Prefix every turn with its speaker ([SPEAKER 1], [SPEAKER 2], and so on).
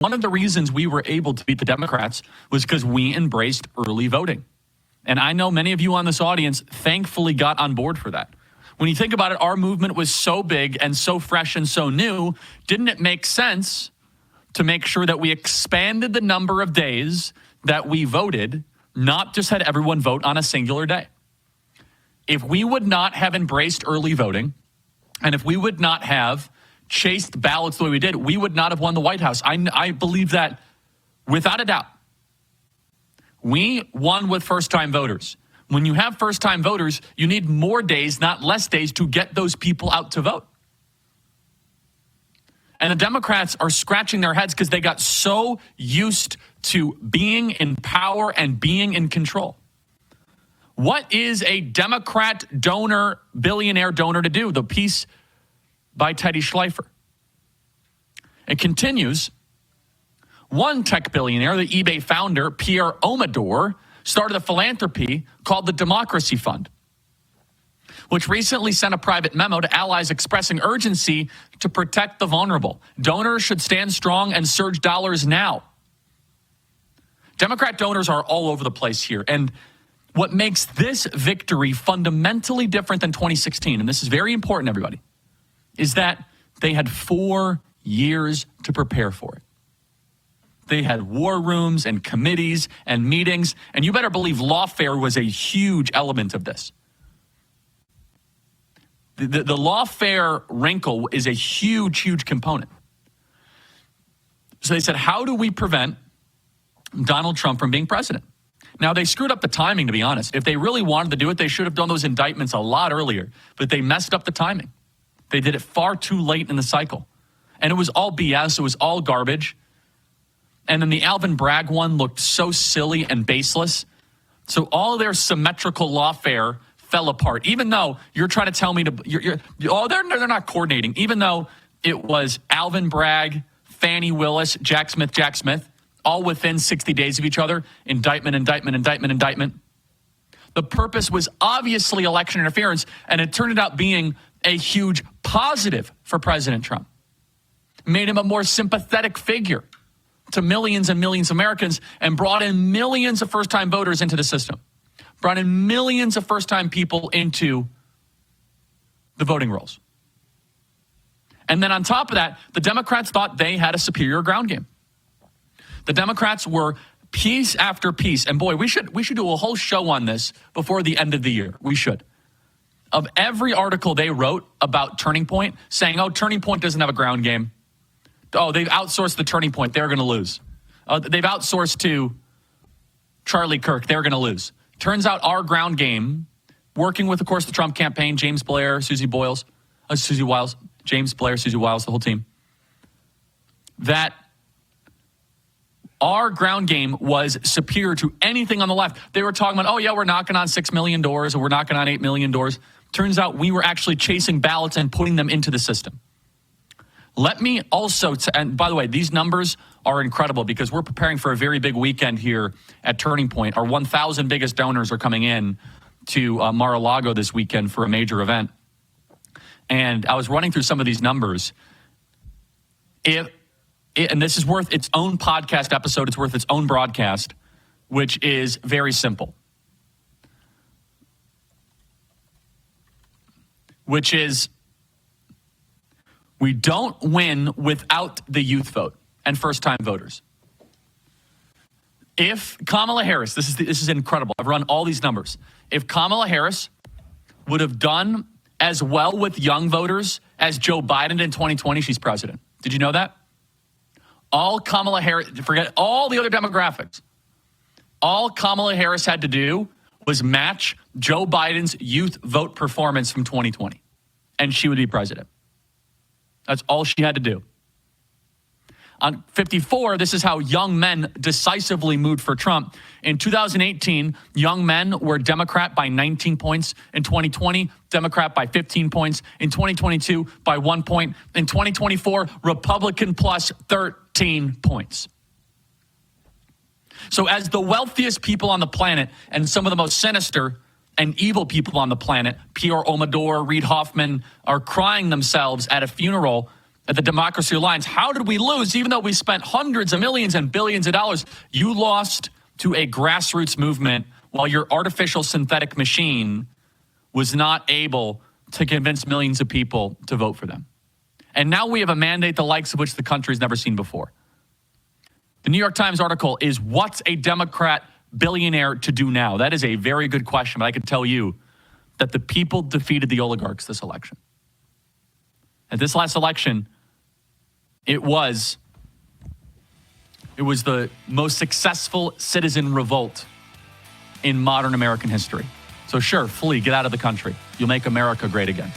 [SPEAKER 1] One of the reasons we were able to beat the Democrats was because we embraced early voting. And I know many of you on this audience thankfully got on board for that. When you think about it, our movement was so big and so fresh and so new. Didn't it make sense to make sure that we expanded the number of days that we voted, not just had everyone vote on a singular day? If we would not have embraced early voting, and if we would not have chased ballots the way we did, we would not have won the White House. I believe that without a doubt. We won with first-time voters. When you have first-time voters, you need more days, not less days, to get those people out to vote. And the Democrats are scratching their heads because they got so used to being in power and being in control. What is a Democrat donor, billionaire donor to do? The piece by Teddy Schleifer. It continues. One tech billionaire, the eBay founder, Pierre Omidyar, started a philanthropy called the Democracy Fund, which recently sent a private memo to allies expressing urgency to protect the vulnerable. Donors should stand strong and surge dollars now. Democrat donors are all over the place here. And what makes this victory fundamentally different than 2016, and this is very important, everybody, is that they had 4 years to prepare for it. They had war rooms and committees and meetings, and you better believe lawfare was a huge element of this. The lawfare wrinkle is a huge, huge component. So they said, how do we prevent Donald Trump from being president? Now, they screwed up the timing, to be honest. If they really wanted to do it, they should have done those indictments a lot earlier, but they messed up the timing. They did it far too late in the cycle. And it was all BS. It was all garbage. And then the Alvin Bragg one looked so silly and baseless. So all of their symmetrical lawfare fell apart. Even though you're trying to tell me to, they're not coordinating. Even though it was Alvin Bragg, Fani Willis, Jack Smith, all within 60 days of each other, indictment. The purpose was obviously election interference, and it turned out being a huge positive for President Trump. Made him a more sympathetic figure to millions and millions of Americans, and brought in millions of first-time voters into the system. Brought in millions of first-time people into the voting rolls. And then on top of that, the Democrats thought they had a superior ground game. The Democrats were piece after piece, and boy, we should do a whole show on this before the end of the year. We should. Of every article they wrote about Turning Point, saying, oh, Turning Point doesn't have a ground game. Oh, they've outsourced the Turning Point. They're going to lose. They've outsourced to Charlie Kirk. They're going to lose. Turns out our ground game, working with, of course, the Trump campaign, James Blair, Susie Wiles, James Blair, Susie Wiles, the whole team, that our ground game was superior to anything on the left. They were talking about, oh, yeah, we're knocking on 6 million doors, or we're knocking on 8 million doors. Turns out we were actually chasing ballots and putting them into the system. Let me also, and by the way, these numbers are incredible because we're preparing for a very big weekend here at Turning Point. Our 1,000 biggest donors are coming in to Mar-a-Lago this weekend for a major event. And I was running through some of these numbers. And this is worth its own podcast episode. It's worth its own broadcast, which is very simple. Which is, we don't win without the youth vote and first-time voters. If Kamala Harris, this is incredible. I've run all these numbers. If Kamala Harris would have done as well with young voters as Joe Biden did in 2020, she's president. Did you know that? All Kamala Harris, forget all the other demographics. All Kamala Harris had to do was match Joe Biden's youth vote performance from 2020, and she would be president. That's all she had to do. On 54, this is how young men decisively moved for Trump. In 2018, young men were Democrat by 19 points. In 2020, Democrat by 15 points. In 2022, by 1 point. In 2024, Republican plus 13 points. So as the wealthiest people on the planet and some of the most sinister and evil people on the planet, Pierre Omidyar, Reid Hoffman, are crying themselves at a funeral at the Democracy Alliance, how did we lose? Even though we spent hundreds of millions and billions of dollars, you lost to a grassroots movement while your artificial synthetic machine was not able to convince millions of people to vote for them. And now we have a mandate the likes of which the country's never seen before. The New York Times article is, what's a Democrat billionaire to do now? That is a very good question, but I can tell you that the people defeated the oligarchs this election. At this last election, it was the most successful citizen revolt in modern American history. So sure, flee, get out of the country. You'll make America great again.